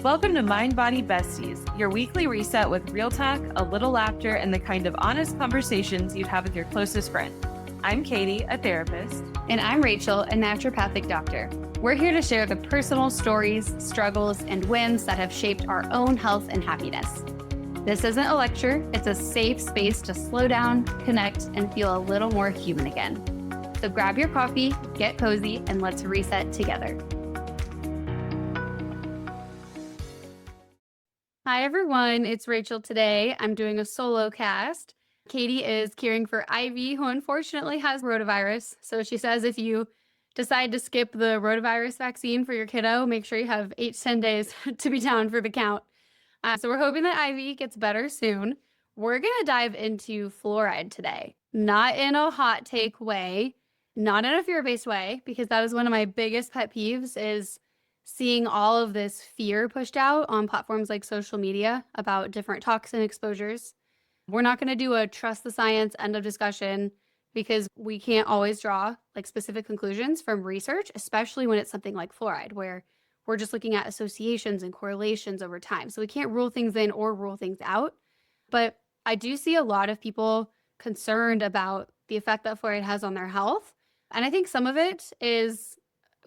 Welcome to Mind Body Besties, your weekly reset with real talk, a little laughter, and the kind of honest conversations you'd have with your closest friend. I'm Katie, a therapist. And I'm Rachel, a naturopathic doctor. We're here to share the personal stories, struggles, and wins that have shaped our own health and happiness. This isn't a lecture, it's a safe space to slow down, connect, and feel a little more human again. So grab your coffee, get cozy, and let's reset together. Hi everyone, it's Rachel today. I'm doing a solo cast. Katie is caring for Ivy, who unfortunately has rotavirus. So she says if you decide to skip the rotavirus vaccine for your kiddo, make sure you have 8 to 10 days to be down for the count. So we're hoping that Ivy gets better soon. We're going to dive into fluoride today, not in a hot take way, not in a fear-based way, because that is one of my biggest pet peeves is seeing all of this fear pushed out on platforms like social media about different toxin exposures. We're not going to do a trust the science end of discussion because we can't always draw like specific conclusions from research, especially when it's something like fluoride, where we're just looking at associations and correlations over time. So we can't rule things in or rule things out. But I do see a lot of people concerned about the effect that fluoride has on their health. And I think some of it is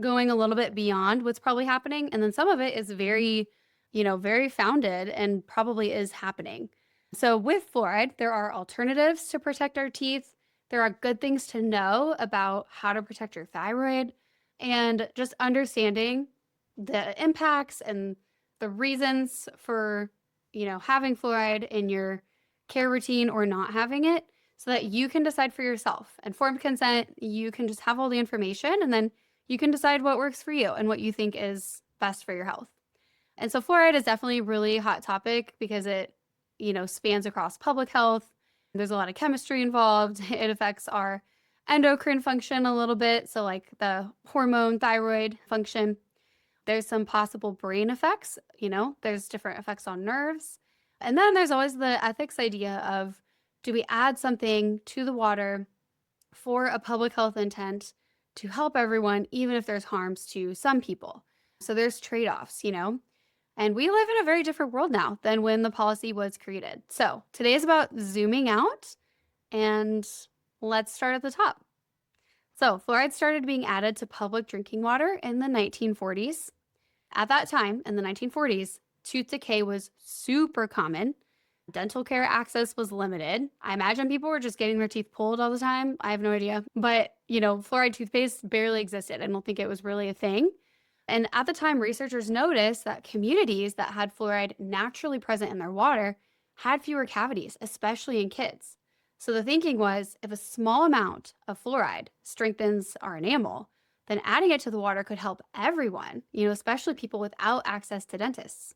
going a little bit beyond what's probably happening. And then some of it is very, very founded and probably is happening. So with fluoride, there are alternatives to protect our teeth. There are good things to know about how to protect your thyroid and just understanding the impacts and the reasons for, having fluoride in your care routine or not having it so that you can decide for yourself. Informed consent, you can just have all the information and then you can decide what works for you and what you think is best for your health. And so fluoride is definitely a really hot topic because it, spans across public health. There's a lot of chemistry involved. It affects our endocrine function a little bit. So like the hormone thyroid function. There's some possible brain effects, there's different effects on nerves. And then there's always the ethics idea of, do we add something to the water for a public health intent to help everyone, even if there's harms to some people? So there's trade-offs, and we live in a very different world now than when the policy was created. So today is about zooming out, and let's start at the top. So fluoride started being added to public drinking water in the 1940s. At that time, in the 1940s, tooth decay was super common. Dental care access was limited. I imagine people were just getting their teeth pulled all the time. I have no idea. But, fluoride toothpaste barely existed. I don't think it was really a thing. And at the time, researchers noticed that communities that had fluoride naturally present in their water had fewer cavities, especially in kids. So the thinking was, if a small amount of fluoride strengthens our enamel, then adding it to the water could help everyone, especially people without access to dentists.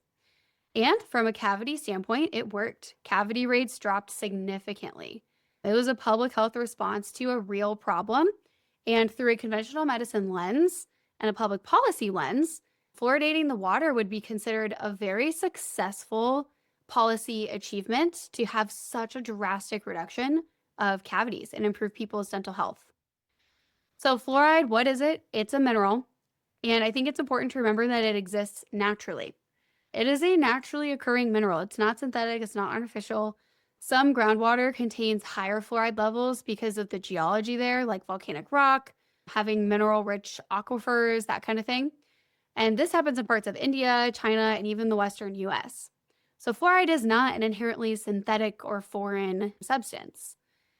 And from a cavity standpoint, it worked. Cavity rates dropped significantly. It was a public health response to a real problem. And through a conventional medicine lens and a public policy lens, fluoridating the water would be considered a very successful policy achievement to have such a drastic reduction of cavities and improve people's dental health. So fluoride, what is it? It's a mineral. And I think it's important to remember that it exists naturally. It is a naturally occurring mineral. It's not synthetic. It's not artificial. Some groundwater contains higher fluoride levels because of the geology there, like volcanic rock, having mineral-rich aquifers, that kind of thing. And this happens in parts of India, China, and even the Western US. So fluoride is not an inherently synthetic or foreign substance.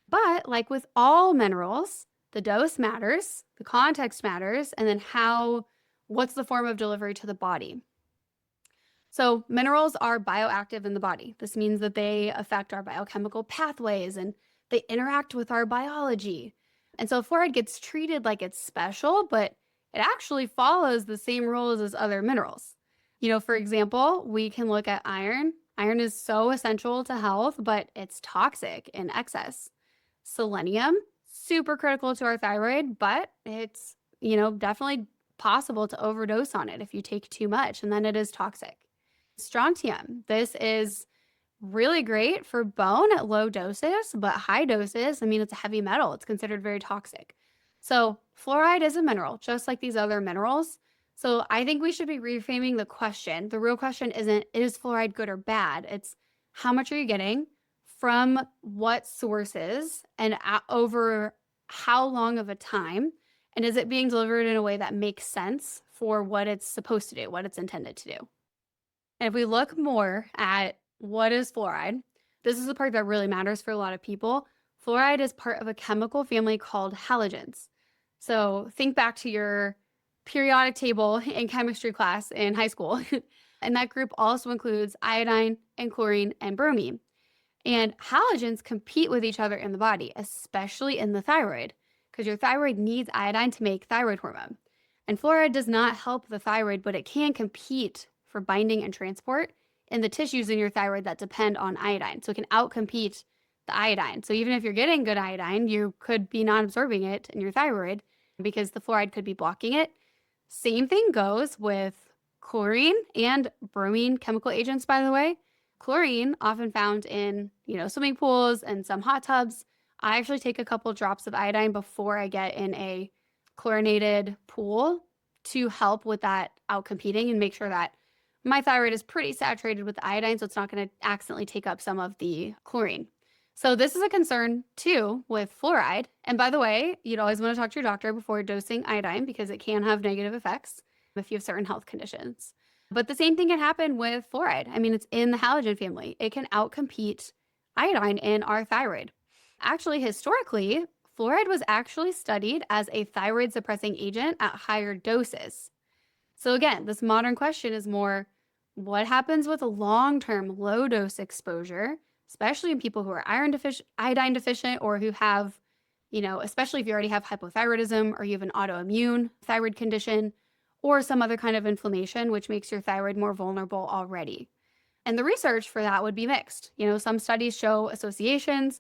But like with all minerals, the dose matters, the context matters, and then what's the form of delivery to the body? So minerals are bioactive in the body. This means that they affect our biochemical pathways and they interact with our biology. And so fluoride gets treated like it's special, but it actually follows the same rules as other minerals. For example, we can look at iron. Iron is so essential to health, but it's toxic in excess. Selenium, super critical to our thyroid, but it's, definitely possible to overdose on it if you take too much, and then it is toxic. Strontium, this is really great for bone at low doses, but high doses, it's a heavy metal. It's considered very toxic. So fluoride is a mineral, just like these other minerals. So I think we should be reframing the question. The real question isn't, is fluoride good or bad? It's how much are you getting from what sources and over how long of a time? And is it being delivered in a way that makes sense for what it's supposed to do, what it's intended to do? And if we look more at what is fluoride, this is the part that really matters for a lot of people. Fluoride is part of a chemical family called halogens. So think back to your periodic table in chemistry class in high school. And that group also includes iodine and chlorine and bromine. And halogens compete with each other in the body, especially in the thyroid, because your thyroid needs iodine to make thyroid hormone. And fluoride does not help the thyroid, but it can compete for binding and transport in the tissues in your thyroid that depend on iodine. So it can outcompete the iodine. So even if you're getting good iodine, you could be not absorbing it in your thyroid because the fluoride could be blocking it. Same thing goes with chlorine and bromine chemical agents, by the way. Chlorine, often found in, swimming pools and some hot tubs. I actually take a couple drops of iodine before I get in a chlorinated pool to help with that outcompeting and make sure that my thyroid is pretty saturated with iodine, so it's not going to accidentally take up some of the chlorine. So this is a concern too with fluoride. And by the way, you'd always want to talk to your doctor before dosing iodine because it can have negative effects if you have certain health conditions. But the same thing can happen with fluoride. I mean, it's in the halogen family. It can outcompete iodine in our thyroid. Actually, historically, fluoride was actually studied as a thyroid suppressing agent at higher doses. So again, this modern question is more, what happens with a long-term low dose exposure, especially in people who are iodine deficient, or who have, especially if you already have hypothyroidism or you have an autoimmune thyroid condition or some other kind of inflammation, which makes your thyroid more vulnerable already. And the research for that would be mixed. Some studies show associations,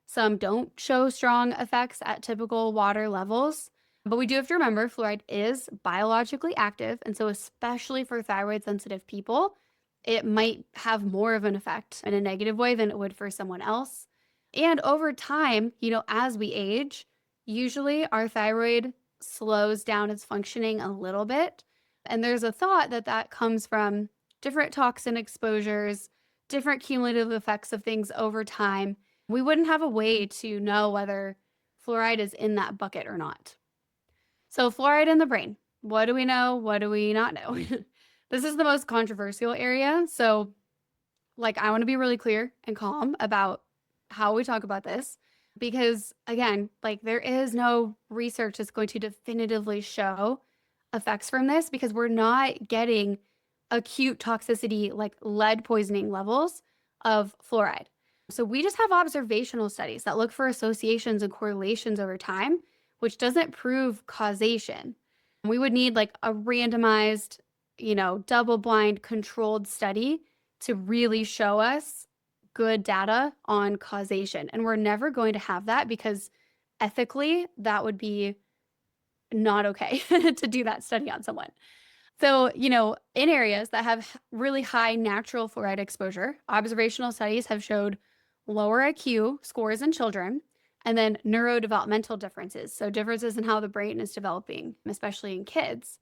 some don't show strong effects at typical water levels. But we do have to remember fluoride is biologically active. And so especially for thyroid sensitive people, it might have more of an effect in a negative way than it would for someone else. And over time, as we age, usually our thyroid slows down its functioning a little bit. And there's a thought that that comes from different toxin exposures, different cumulative effects of things over time. We wouldn't have a way to know whether fluoride is in that bucket or not. So fluoride in the brain. What do we know? What do we not know? This is the most controversial area. So I want to be really clear and calm about how we talk about this because again, there is no research that's going to definitively show effects from this because we're not getting acute toxicity like lead poisoning levels of fluoride. So we just have observational studies that look for associations and correlations over time, which doesn't prove causation. We would need a randomized, double-blind controlled study to really show us good data on causation. And we're never going to have that because ethically, that would be not okay to do that study on someone. So, in areas that have really high natural fluoride exposure, observational studies have showed lower IQ scores in children, and then neurodevelopmental differences. So differences in how the brain is developing, especially in kids.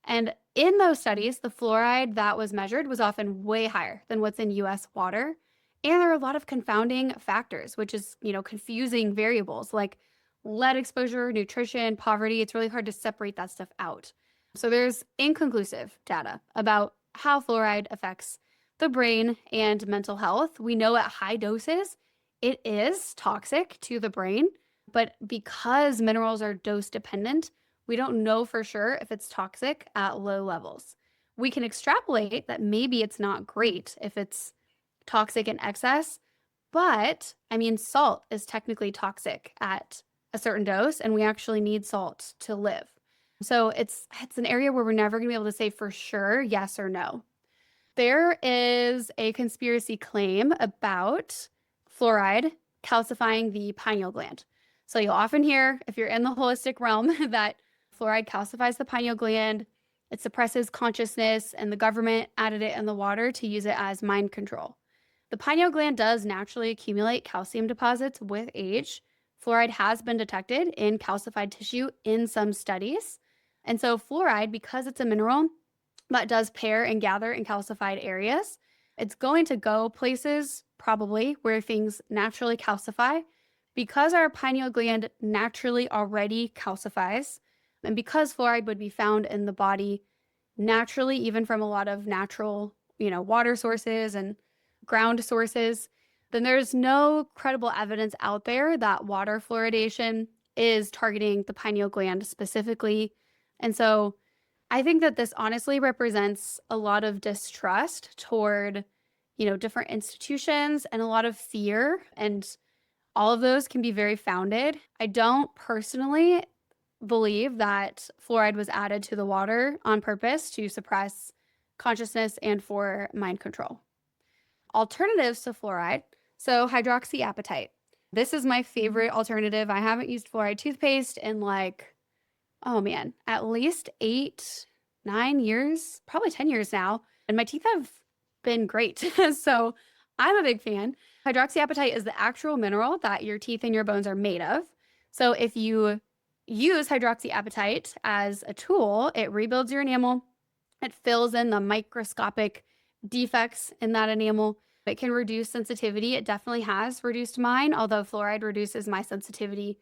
And in those studies, the fluoride that was measured was often way higher than what's in US water. And there are a lot of confounding factors, which is, confusing variables like lead exposure, nutrition, poverty. It's really hard to separate that stuff out. So there's inconclusive data about how fluoride affects the brain and mental health. We know at high doses, it is toxic to the brain, but because minerals are dose dependent, we don't know for sure if it's toxic at low levels. We can extrapolate that maybe it's not great if it's toxic in excess, but salt is technically toxic at a certain dose, and we actually need salt to live. So it's an area where we're never going to be able to say for sure yes or no. There is a conspiracy claim about fluoride calcifying the pineal gland. So you'll often hear, if you're in the holistic realm, that fluoride calcifies the pineal gland, it suppresses consciousness, and the government added it in the water to use it as mind control. The pineal gland does naturally accumulate calcium deposits with age. Fluoride has been detected in calcified tissue in some studies. And so fluoride, because it's a mineral that does pair and gather in calcified areas, it's going to go places probably where things naturally calcify because our pineal gland naturally already calcifies. And because fluoride would be found in the body naturally, even from a lot of natural, water sources and ground sources, then there's no credible evidence out there that water fluoridation is targeting the pineal gland specifically. And so I think that this honestly represents a lot of distrust toward, different institutions and a lot of fear. And all of those can be very founded. I don't personally believe that fluoride was added to the water on purpose to suppress consciousness and for mind control. Alternatives to fluoride. So hydroxyapatite. This is my favorite alternative. I haven't used fluoride toothpaste in at least 8, 9 years, probably 10 years now. And my teeth have been great. So I'm a big fan. Hydroxyapatite is the actual mineral that your teeth and your bones are made of. So if you use hydroxyapatite as a tool, it rebuilds your enamel. It fills in the microscopic defects in that enamel. It can reduce sensitivity. It definitely has reduced mine, although fluoride reduces my sensitivity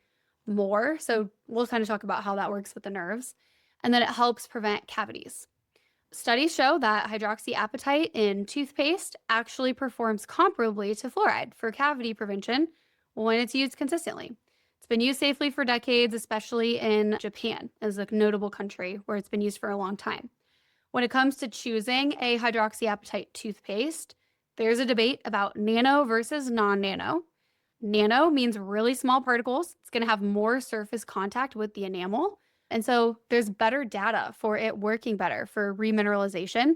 more. So we'll kind of talk about how that works with the nerves. And then it helps prevent cavities. Studies show that hydroxyapatite in toothpaste actually performs comparably to fluoride for cavity prevention when it's used consistently. It's been used safely for decades, especially in Japan as a notable country where it's been used for a long time. When it comes to choosing a hydroxyapatite toothpaste, there's a debate about nano versus non-nano. Nano means really small particles. It's going to have more surface contact with the enamel. And so there's better data for it working better for remineralization.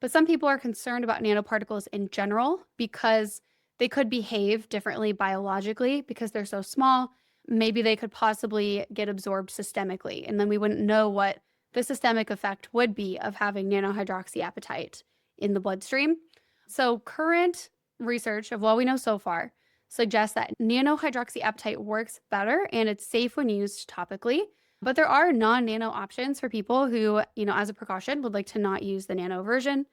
But some people are concerned about nanoparticles in general because they could behave differently biologically because they're so small. Maybe they could possibly get absorbed systemically, and then we wouldn't know what the systemic effect would be of having nanohydroxyapatite in the bloodstream. So current research of what we know so far suggests that nanohydroxyapatite works better and it's safe when used topically. But there are non-nano options for people who, as a precaution, would like to not use the nano version.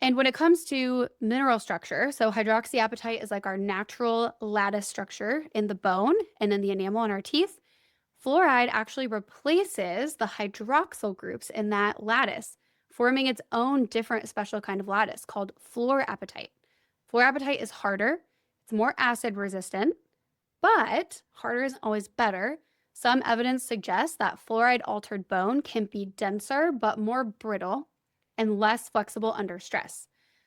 And when it comes to mineral structure, so hydroxyapatite is like our natural lattice structure in the bone and in the enamel in our teeth. Fluoride actually replaces the hydroxyl groups in that lattice, forming its own different special kind of lattice called fluorapatite. Fluorapatite is harder, it's more acid resistant, but harder isn't always better. Some evidence suggests that fluoride-altered bone can be denser but more brittle and less flexible under stress.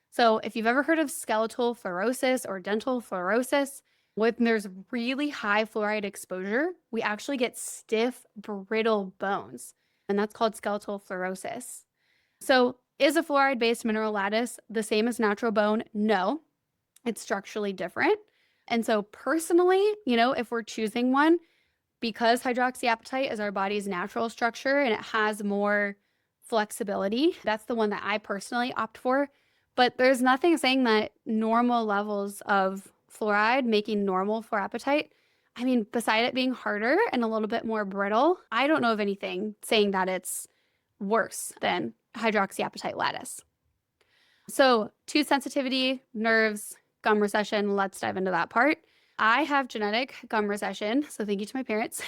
So if you've ever heard of skeletal fluorosis or dental fluorosis, when there's really high fluoride exposure, we actually get stiff, brittle bones, and that's called skeletal fluorosis. So is a fluoride-based mineral lattice the same as natural bone? No, it's structurally different. And so personally, if we're choosing one, because hydroxyapatite is our body's natural structure and it has more flexibility, that's the one that I personally opt for. But there's nothing saying that normal levels of fluoride making normal fluorapatite, beside it being harder and a little bit more brittle, I don't know of anything saying that it's worse than hydroxyapatite lattice. So tooth sensitivity, nerves, gum recession, let's dive into that part. I have genetic gum recession, so thank you to my parents.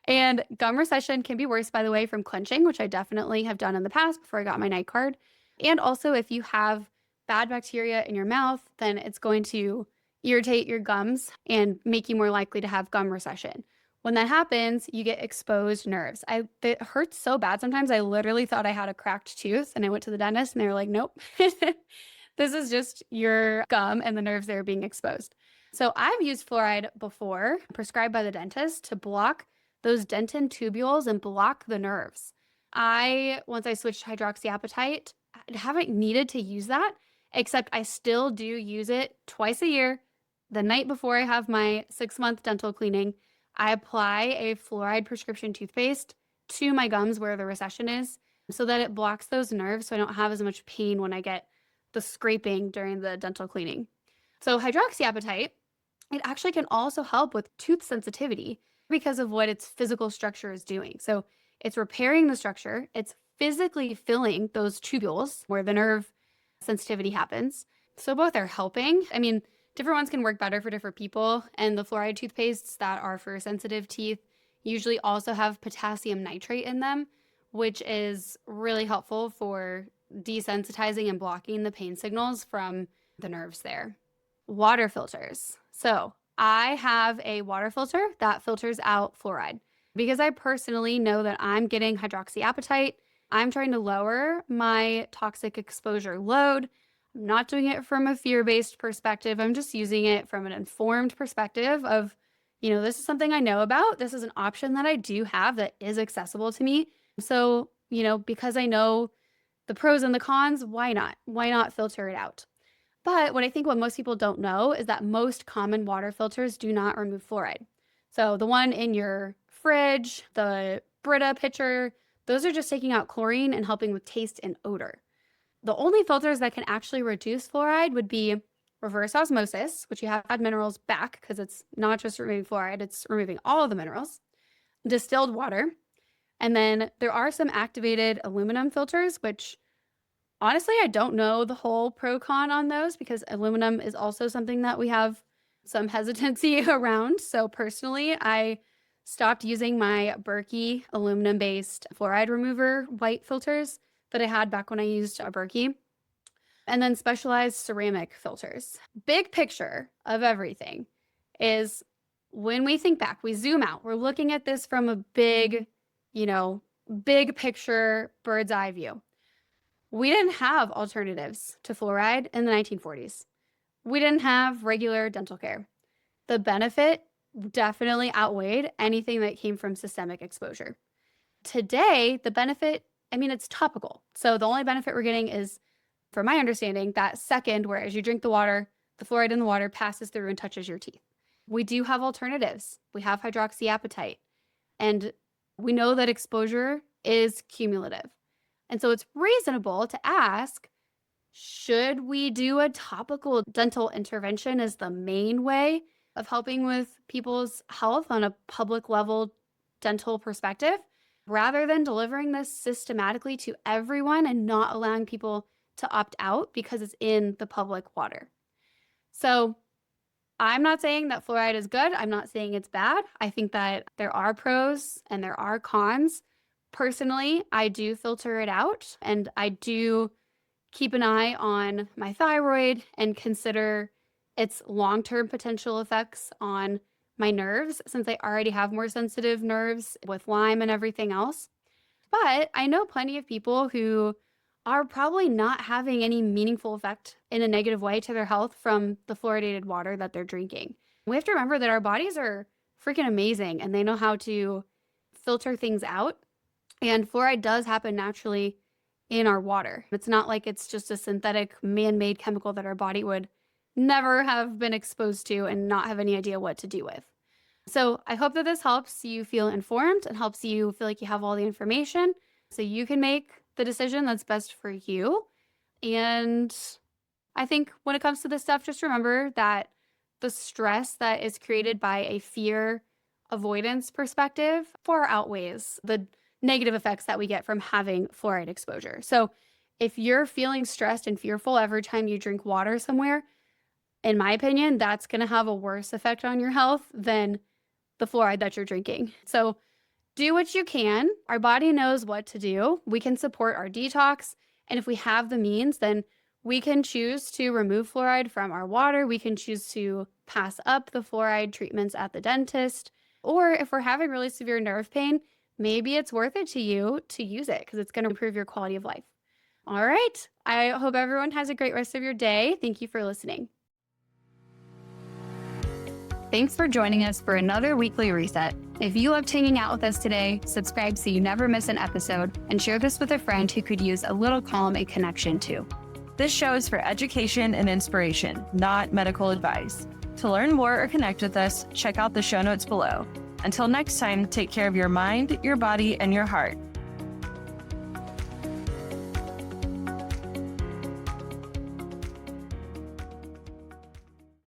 And gum recession can be worse, by the way, from clenching, which I definitely have done in the past before I got my night card. And also, if you have bad bacteria in your mouth, then it's going to irritate your gums and make you more likely to have gum recession. When that happens, you get exposed nerves. It hurts so bad. Sometimes I literally thought I had a cracked tooth, and I went to the dentist and they were like, nope, this is just your gum and the nerves that are being exposed. So I've used fluoride before, prescribed by the dentist, to block those dentin tubules and block the nerves. Once I switched to hydroxyapatite, I haven't needed to use that, except I still do use it twice a year. The night before I have my 6-month dental cleaning, I apply a fluoride prescription toothpaste to my gums where the recession is so that it blocks those nerves so I don't have as much pain when I get the scraping during the dental cleaning. So hydroxyapatite, it actually can also help with tooth sensitivity because of what its physical structure is doing. So It's repairing the structure. It's physically filling those tubules where the nerve sensitivity happens. So both are helping. I mean, different ones can work better for different people. And the fluoride toothpastes that are for sensitive teeth usually also have potassium nitrate in them, which is really helpful for desensitizing and blocking the pain signals from the nerves there. Water filters. So I have a water filter that filters out fluoride because I personally know that I'm getting hydroxyapatite. I'm trying to lower my toxic exposure load. I'm not doing it from a fear-based perspective. I'm just using it from an informed perspective of, this is something I know about. This is an option that I do have that is accessible to me. So, because I know the pros and the cons, why not? Why not filter it out? But what most people don't know is that most common water filters do not remove fluoride. So the one in your fridge, the Brita pitcher, those are just taking out chlorine and helping with taste and odor. The only filters that can actually reduce fluoride would be reverse osmosis, which you have to add minerals back because it's not just removing fluoride, it's removing all of the minerals, distilled water, and then there are some activated aluminum filters, which honestly, I don't know the whole pro con on those because aluminum is also something that we have some hesitancy around. So personally, I stopped using my Berkey aluminum-based fluoride remover white filters that I had back when I used a Berkey, and then specialized ceramic filters. Big picture of everything is when we think back, we zoom out, we're looking at this from a big picture, bird's eye view. We didn't have alternatives to fluoride in the 1940s. We didn't have regular dental care. The benefit definitely outweighed anything that came from systemic exposure. Today, the benefit, it's topical. So the only benefit we're getting is, from my understanding, that second where as you drink the water, the fluoride in the water passes through and touches your teeth. We do have alternatives. We have hydroxyapatite. And we know that exposure is cumulative. And so it's reasonable to ask, should we do a topical dental intervention as the main way of helping with people's health on a public level dental perspective, rather than delivering this systematically to everyone and not allowing people to opt out because it's in the public water? So I'm not saying that fluoride is good. I'm not saying it's bad. I think that there are pros and there are cons. Personally, I do filter it out and I do keep an eye on my thyroid and consider its long-term potential effects on my nerves, since I already have more sensitive nerves with Lyme and everything else. But I know plenty of people who are probably not having any meaningful effect in a negative way to their health from the fluoridated water that they're drinking. We have to remember that our bodies are freaking amazing and they know how to filter things out. And fluoride does happen naturally in our water. It's not like it's just a synthetic man-made chemical that our body would never have been exposed to and not have any idea what to do with. So I hope that this helps you feel informed and helps you feel like you have all the information so you can make the decision that's best for you. And I think when it comes to this stuff, just remember that the stress that is created by a fear avoidance perspective far outweighs the negative effects that we get from having fluoride exposure. So if you're feeling stressed and fearful every time you drink water somewhere, in my opinion, that's going to have a worse effect on your health than the fluoride that you're drinking. So do what you can. Our body knows what to do. We can support our detox. And if we have the means, then we can choose to remove fluoride from our water. We can choose to pass up the fluoride treatments at the dentist. Or if we're having really severe nerve pain, maybe it's worth it to you to use it because it's going to improve your quality of life. All right. I hope everyone has a great rest of your day. Thank you for listening. Thanks for joining us for another weekly reset. If you loved hanging out with us today, subscribe so you never miss an episode and share this with a friend who could use a little calm and connection too. This show is for education and inspiration, not medical advice. To learn more or connect with us, check out the show notes below. Until next time, take care of your mind, your body, and your heart.